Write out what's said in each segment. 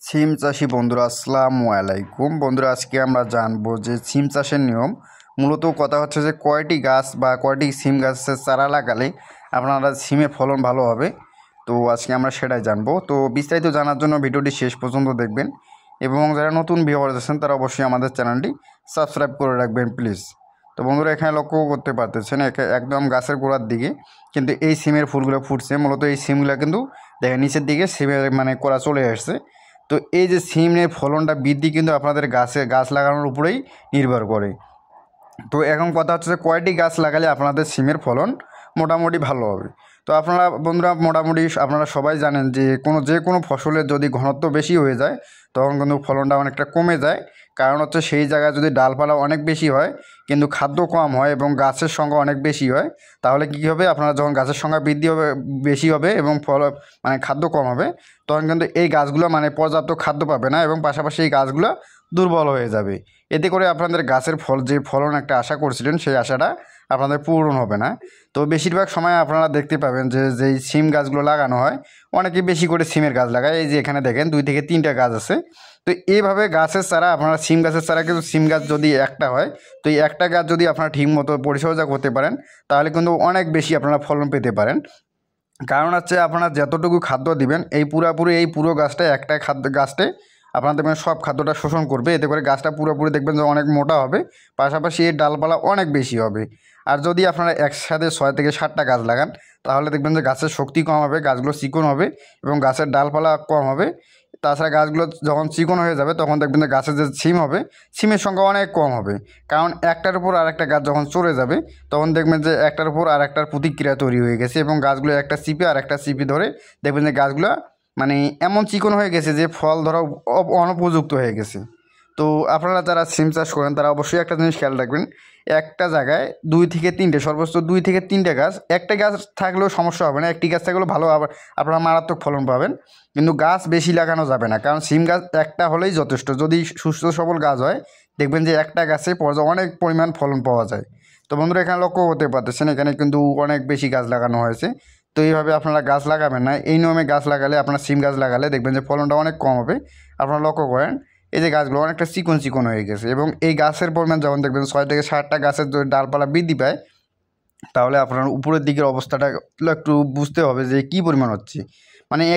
সিম চাষি বন্ধুরা আসসালামু আলাইকুম। বন্ধুরা আজকে আমরা জানবো যে সিম চাষের নিয়ম। মূলত কথা হচ্ছে যে কয়টি গাছ বা কয়টি সিম গাছের চারা লাগালে আপনারা সিমের ফলন ভালো হবে। তো আজকে আমরা সেটাই জানবো। তো বিস্তারিত জানার জন্য ভিডিওটি শেষ পর্যন্ত দেখবেন এবং যারা নতুন ভিউয়ার্স আছেন তারা অবশ্যই আমাদের চ্যানেলটি সাবস্ক্রাইব করে রাখবেন প্লিজ। তো বন্ধুরা এখানে লক্ষ্য করতে পারতেছেন একদম গাছের গোড়ার দিকে কিন্তু এই সিমের ফুলগুলো ফুটছে। মূলত এই সিমগুলো কিন্তু দেখেন নিচের দিকে সিমের কোড়া চলে আসছে। তো এই যে সিমের ফলনটা বৃদ্ধি কিন্তু আপনাদের গাছ লাগানোর উপরেই নির্ভর করে। তো এখন কথা হচ্ছে যে কয়টি গাছ লাগালে আপনাদের সিমের ফলন মোটামুটি ভালো হবে। তো আপনারা বন্ধুরা মোটামুটি আপনারা সবাই জানেন যে যে কোনো ফসলের যদি ঘনত্ব বেশি হয়ে যায় তখন কিন্তু ফলনটা অনেকটা কমে যায়। কারণ হচ্ছে সেই জায়গায় যদি ডালপালা অনেক বেশি হয় কিন্তু খাদ্য কম হয় এবং গাছের সংখ্যা অনেক বেশি হয়, তাহলে কী হবে, আপনারা যখন গাছের সংখ্যা বৃদ্ধি হবে বেশি হবে এবং খাদ্য কম হবে, তখন কিন্তু এই গাছগুলো পর্যাপ্ত খাদ্য পাবে না এবং পাশাপাশি এই গাছগুলো দুর্বল হয়ে যাবে। এতে করে আপনাদের গাছের যে ফলন একটা আশা করছিলেন সেই আশাটা আপনাদের পূরণ হবে না। তো বেশিরভাগ সময় আপনারা দেখতে পাবেন যে যেই সিম গাছগুলো লাগানো হয় অনেকে বেশি করে সিমের গাছ লাগায়। এই যে এখানে দেখেন 2 থেকে 3টা গাছ আছে। তো এইভাবে গাছের চারা আপনারা সিম গাছের চারা কিন্তু সিম গাছ যদি একটা হয় তো এই একটা গাছ যদি আপনারা ঠিকমতো পরিচর্যা করতে পারেন তাহলে কিন্তু অনেক বেশি আপনারা ফলন পেতে পারেন। কারণ হচ্ছে আপনারা যতটুকু খাদ্য দিবেন এই পুরো গাছটা একটা গাছটায় আপনারা দেখবেন সব খাদ্যটা শোষণ করবে। এতে করে গাছটা পুরোপুরি দেখবেন যে অনেক মোটা হবে, পাশাপাশি এর ডালপালা অনেক বেশি হবে। আর যদি আপনারা একসাথে 6 থেকে 7টা গাছ লাগান তাহলে দেখবেন যে গাছের শক্তি কম হবে, গাছগুলো চিকন হবে এবং গাছের ডালপালা কম হবে। তাছাড়া গাছগুলো যখন চিকন হয়ে যাবে তখন দেখবেন যে গাছের যে সিম হবে সিমের সংখ্যা অনেক কম হবে। কারণ একটার উপর আরেকটা গাছ যখন চড়ে যাবে তখন দেখবেন যে একটার উপর আরেকটার প্রতিক্রিয়া তৈরি হয়ে গেছে এবং গাছগুলো একটা চিপে আর একটা চিপে ধরে দেখবেন যে গাছগুলো এমন চিকন হয়ে গেছে যে ফল ধরা অনুপযুক্ত হয়ে গেছে। তো আপনারা যারা সিম চাষ করেন তারা অবশ্যই একটা জিনিস খেয়াল রাখবেন, একটা জায়গায় 2 থেকে 3টে সর্বোচ্চ 2 থেকে 3টে গাছ, একটা গাছ থাকলেও সমস্যা হবে না, একটি গাছ থাকলেও ভালো, আবার আপনারা মারাত্মক ফলন পাবেন। কিন্তু গাছ বেশি লাগানো যাবে না, কারণ সিম গাছ একটা হলেই যথেষ্ট। যদি সুস্থ সবল গাছ হয় দেখবেন যে একটা গাছে অনেক পরিমাণ ফলন পাওয়া যায়। তো বন্ধুরা এখানে লক্ষ্য করতে পারতেছেন এখানে কিন্তু অনেক বেশি গাছ লাগানো হয়েছে। তো এইভাবে আপনারা গাছ লাগাবেন না, এই নিয়মে গাছ লাগালে আপনারা সিম গাছ লাগালে দেখবেন যে ফলনটা অনেক কম হবে। আপনারা লক্ষ্য করেন এই যে গাছগুলো অনেকটা চিকন চিকন হয়ে গেছে এবং এই গাছের পরিমাণ যখন দেখবেন 6 থেকে 7টা গাছের যদি ডালপালা বৃদ্ধি পায় তাহলে আপনার উপরের দিকের অবস্থাটা একটু বুঝতে হবে যে কী পরিমাণ হচ্ছে।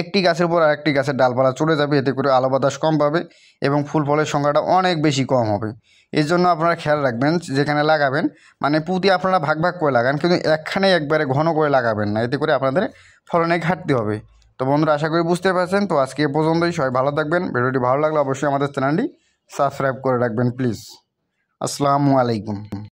একটি গাছের পর আরেকটি গাছের ডালপালা চলে যাবে, এতে করে আলো বাতাস কম পাবে এবং ফুল ফলের সংখ্যাটা অনেক বেশি কম হবে। এর জন্য আপনারা খেয়াল রাখবেন যেখানে লাগাবেন প্রতি আপনারা ভাগ ভাগ করে লাগান, কিন্তু একখানে একবারে ঘন করে লাগাবেন না, এতে করে আপনাদের ফলনে ঘাটতি হবে। তো বন্ধুরা আশা করি বুঝতে পারছেন। তো আজকে এ পর্যন্তই, সবাই ভালো থাকবেন। ভিডিওটি ভালো লাগলে অবশ্যই আমাদের চ্যানেলটি সাবস্ক্রাইব করে রাখবেন প্লিজ। আসসালামু আলাইকুম।